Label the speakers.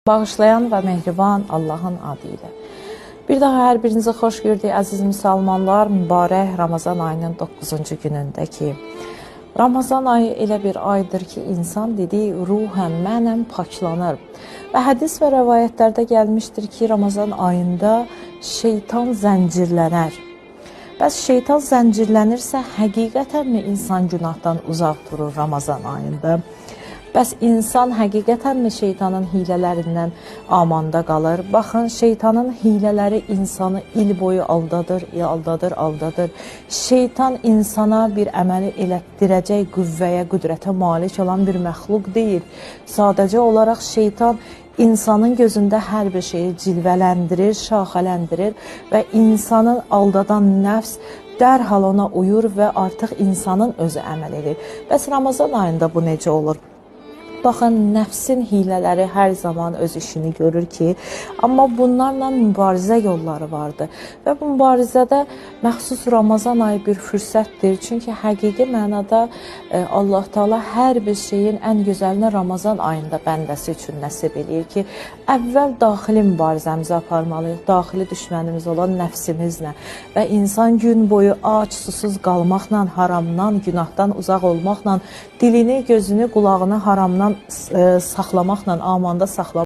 Speaker 1: Bağışlayan və mehriban Allahın adı ilə. Bir daha hər birinizi xoş gördük, əziz müsəlmanlar, mübarək Ramazan ayının 9-cu günündəki. Ramazan ayı elə bir aydır ki, insan dediyi ruhən, mənəm paklanır. Və hədis və rəvayətlərdə gəlmişdir ki, Ramazan ayında şeytan zəncirlənər. Bəs şeytan zəncirlənirsə, həqiqətənmi insan günahdan uzaq durur Ramazan ayında? Bəs insan həqiqətənmi şeytanın hilələrindən amanda qalır? Baxın, şeytanın hilələri insanı il boyu aldadır. Şeytan insana bir əməli elətdirəcək qüvvəyə, qüdrətə malik olan bir məxluq deyil. Sadəcə olaraq şeytan insanın gözündə hər bir şeyi cilvələndirir, şaxələndirir və insanın aldadan nəfs dərhal ona uyur və artıq insanın özü əməl edir. Bəs Ramazan ayında bu necə olur? Baxın, nəfsin hilələri hər zaman öz işini görür ki, amma bunlarla mübarizə yolları vardır. Və bu mübarizədə məxsus Ramazan ayı bir fürsətdir. Çünki həqiqi mənada Allah Taala hər bir şeyin ən gözəlini Ramazan ayında bəndəsi üçün nəsib eləyir ki, əvvəl daxili mübarizəmizi aparmalıyıq, daxili düşmənimiz olan nəfsimizlə və insan gün boyu ac, susuz qalmaqla, haramdan, günahdan uzaq olmaqla, dilini, gözünü, qulağını haramdan saxlamaqla, amanda saxlamaqla